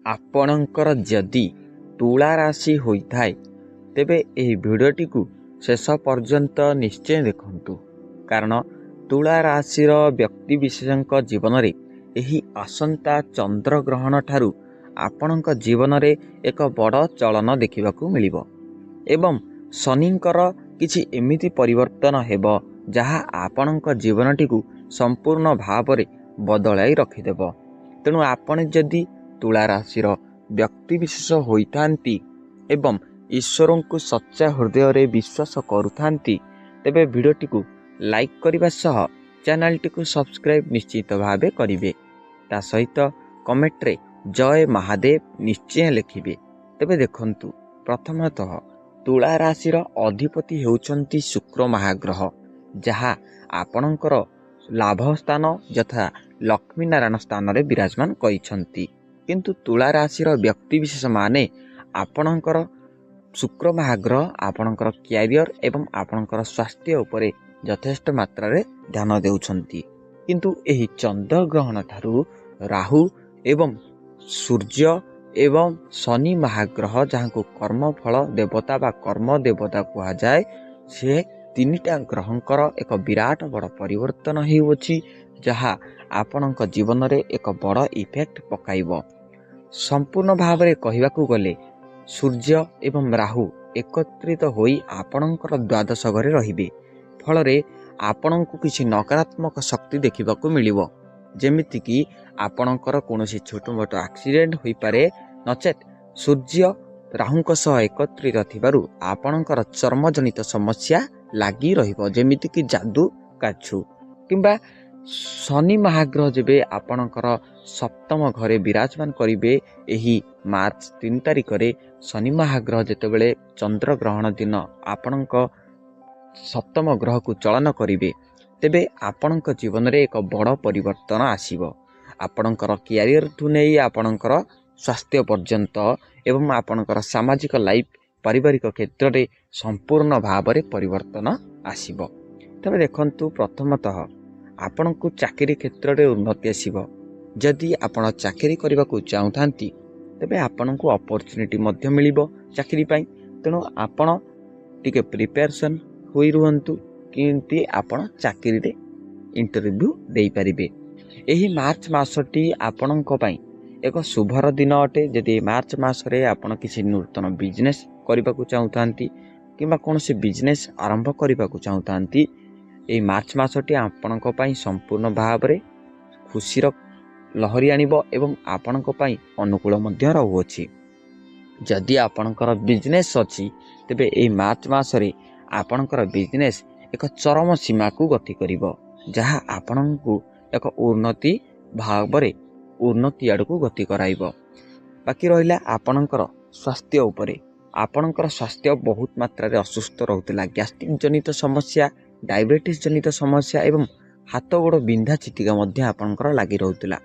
आपणकर जदि तुला राशि होइथाय तेबे एही भिडियोटी को शेष पर्यंत निश्चय देखंतु कारण तुला राशि व्यक्ति विशेषज्ञ जीवन में एही आसंता चंद्र ग्रहण ठारू आपणक जीवन में एक बड़ चलन देखा मिलिबो एवं शनिंकर किछि एमिति परिवर्तन हेबो जहा आपणक जीवनटी को संपूर्ण भाव में बदलाई रखिदेब। तेणु आपण जदि तुला राशिर व्यक्ति विशेष होइथांती एवं ईश्वर को सच्चा हृदय रे विश्वास करुथांती तेबे भिडियोटी को लाइक करने सह चैनल टी को सब्सक्राइब निश्चित भावे करिवे। ता सहित कमेंट रे जय महादेव निश्चय लिखिबे। तेबे देखंतु प्रथमतः तुला राशिर अधिपति हेउचंती शुक्र महाग्रह जहा आपणकर लाभ स्थान यथा लक्ष्मी नारायण स्थान रे विराजमान करिसंती। किंतु तुला राशिर व्यक्ति विशेष माने आपणकर शुक्र महाग्रह आपणकर क्यारियर एवं आपणकर स्वास्थ्य उपरे यथेष्ट मात्रा रे ध्यान देउछंती। किंतु एही चंद्र ग्रहण ठारू राहु एवं सूर्य एवं शनि महाग्रह जहाँ को कर्म फल देवता बा कर्म देवता कहा जाए से तीनिटा ग्रहंकर एक विराट बड़ परिवर्तन होउछि जहाँ आपणक जीवन रे एक बड़ इफेक्ट पकाइब। संपूर्ण भाव में कहबाकू गले सूर्य एवं राहु एकत्रित होई आपणकर द्वादश घरे रहिबे फल रे आपणको किछि नकारात्मक शक्ति देखिबाकू मिलिबो जेमिति कि आपणकर कोनोसी छोट मोट एक्सीडेंट होई पारे नचेत सूर्य राहुंक सह एकत्रित थिबारु आपणकर चर्मजनित समस्या लागी रहिबो जेमिति कि जादू काछु किंबा शनि महाग्रह जेबे आपणकर सप्तम घरे विराजमान करिवे एही मार्च 3 तारिख रे शनि महाग्रह जेतेबेले चंद्र ग्रहण दिन आपणक सप्तम ग्रह को चलन करिवे तेबे आपणक जीवन रे एक बड़ परिवर्तन आसीबो। आपणकर कैरियर ठु नै आपणकर स्वास्थ्य पर्यंत एवं आपणकर सामाजिक लाइफ पारिवारिक क्षेत्र में संपूर्ण भाव में परिवर्तन आसीबो। तबे देखंतु प्रथमतः आपण को चाकरी क्षेत्र में उन्नति आसीबो। जदि आपण चाकरी करबा को चाहुथांती तेबे आपण को अपॉर्चुनिटी मध्य मिलिबो चाकरी पाई। तेणु आपण टिके प्रिपरेशन होई रुहंतु किंति आपण चाकरी रे इंटरव्यू देई परिबे। एही मार्च मासटी आपणक पई एक शुभर दिन अटे। जदि मार्च मासरे आपण किसी नूतन बिजनेस करबा को चाहुथांती किंबा कोनोसी बिजनेस आरंभ करबा को चाहुथांती एही मार्च मासटी आपणक पई संपूर्ण भाव रे खुशीर लहरी आनिबो एवं आपणक पई अनुकूल मध्य रहउछि। जदि आपणकर बिजनेस अछि तेबे एही मार्च मासरे आपणकर बिजनेस एक चरम सीमा को गति करिवो जहा आपणकु एक उन्नति भाव रे उन्नति आड़ को गति कराइब। बाकी रहिला आपणकर स्वास्थ्य उपरे आपणकर स्वास्थ्य बहुत मात्रा रे असुस्थ रहउतला। गैस्ट्रिक जनित समस्या डायबिटीज जनित समस्या एवं हाथ गोड़ बिंधा चिटिका मध्य आपणकर लागि रहउतला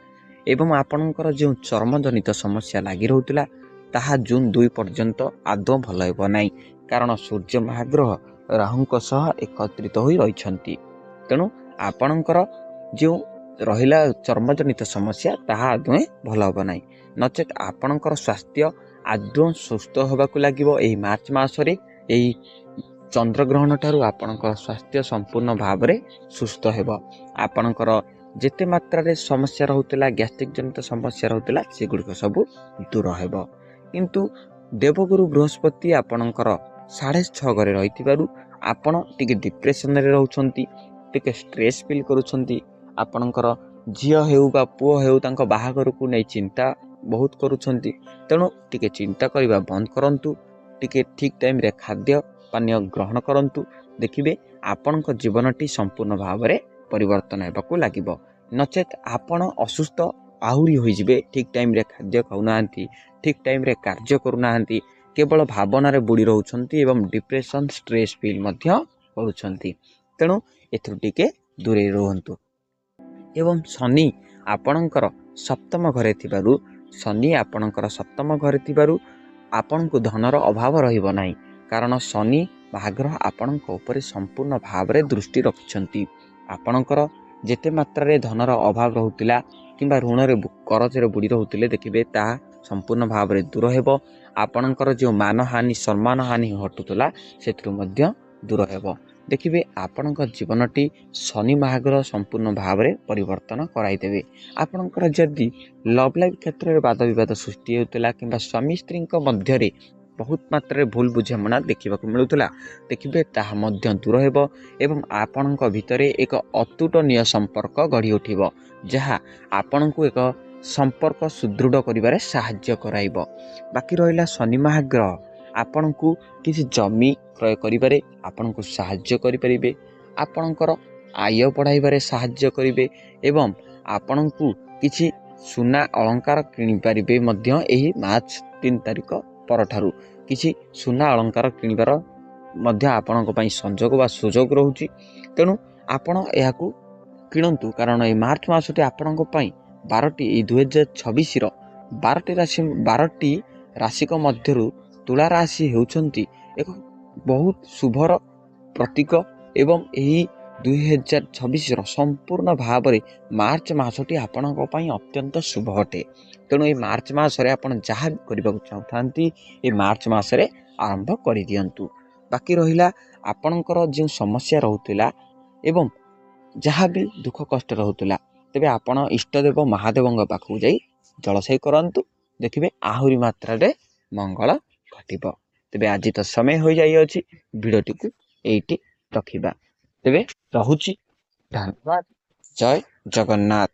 एवं आपणकर जो चर्म जनित समस्या लागि रहउतला ताहा जून 2 पर्यंत आदौ भल हेबो नाही कारण सूर्य महाग्रह राहुंक सह एकत्रित होई रहिछंती। तेणु आपणकर जो रहिला चर्मजनित समस्या ताहा आदौ भल हेबो नाही नचेत आपणकर स्वास्थ्य आदौ सुस्थ होबाकू लागिबो। एही मार्च मासरे एही चंद्र ग्रहण ठारू आपणकर स्वास्थ्य संपूर्ण भाव में सुस्थ हेबो। आपणकर जेते मात्रा रे समस्या रहउतला गैस्ट्रिक जनित समस्या रहउतला सेगुड़िक सब दूर हेबो। किंतु देवगुरु बृहस्पति आपणकर 6.5 घरे रहितिबारु आपण टिके डिप्रेशन रे रहउछंती टिके स्ट्रेस फील करूछंती। आपणकर झियो हेउ बा पुओ हेउ तांको बाहागर को नै चिंता बहुत करूछंती। तेणु टिके चिंता करिबा बंद करंतु टिके ठीक टाइम रे खाद्य पानीय ग्रहण करंतु देखिबे आपणक जीवनटी संपूर्ण भाव में परिवर्तन हेबाकू लागिबो। नचेत आपण असुस्थ आहुरी होई जिबे ठीक टाइम रे खाद्य खाउनाहांती ठीक टाइम रे कार्य करूनाहांती केवल भावना रे बुड़ी रहउछंती एवं डिप्रेशन स्ट्रेस फील मध्य करूछंती। तेणु एथु टिके दूरे रहंतु। एवं शनि आपणकर सप्तम घरे थिबारु शनि आपणकर सप्तम घरे थिबारु आपणको धनर अभाव रहिबो नाही कारण शनि महाग्रह आपणको उपरे संपूर्ण भाव में दृष्टि रखिछंती। आपणकर जेते मात्रा रे धनर अभाव रहउतिला किंबा ऋण रे करज रे बुड़ी रहउतिले देखिबे ता संपूर्ण भाव में दूर हेब आपणकर जो मानहानि सम्मान हानि घटुला से दूर हेब देखिए आपण जीवनटी शनि महाग्रह संपूर्ण भाव में परिवर्तन कराइदेवे आपणकर जदि लव लाइफ क्षेत्र में वाद विवाद सृष्टि होता कि स्वामी स्त्री मध्य बहुत मात्रा भूल बुझामणा देखा मिलूला देखिए ताहा दूर हेब एवं आपण भितर एक अतुटनीय संपर्क गढ़ी उठिब जहाँ आपण को एक संपर्क सुदृढ़ करिबारे साहाय्य कराइब। बाकी रहिला शनि महाग्रह आपण को किसी जमी क्रय करिबारे आपण को साहाय्य करिपारिबे आपणकर आय बढ़ाइबारे साहाय्य करिबे एवं आपण को किसी सुना अलंकार किनि पारिबे मध्य एही मार्च 3 तारिख परठारु किसी सुना अलंकार किनिबार मध्य आपणक पई संजोग बा सुजोग रहउची तेणु आपण एहाकू किणंतु कारण ए मार्च मासटी आपणक पई 12टी 2026 12टी राशिक मध्यरु तुला राशि हेउचंती एक बहुत शुभर प्रतीक एवं यही 2026 संपूर्ण भाव में मार्च मासटी आपणक पई अत्यंत शुभ अटे तेणु ये मार्च मासरे आपण जहाँ करने चाहती ये मार्च मासरे आरंभ कर दियंतु। बाकी रहिला आपणकर जो समस्या रहउतिला एवं जहाँ भी दुख कष्ट रहउतिला तेबे आपण इष्टदेव महादेव पाखु जाई जलसाई करंतु देखिबे आहुरी मात्रा रे मंगल घटिब। तेबे आज तो समय हो जाई अछि भिडियोटी को एइटी रखिबा तेबे रहुची धन्यवाद जय जगन्नाथ।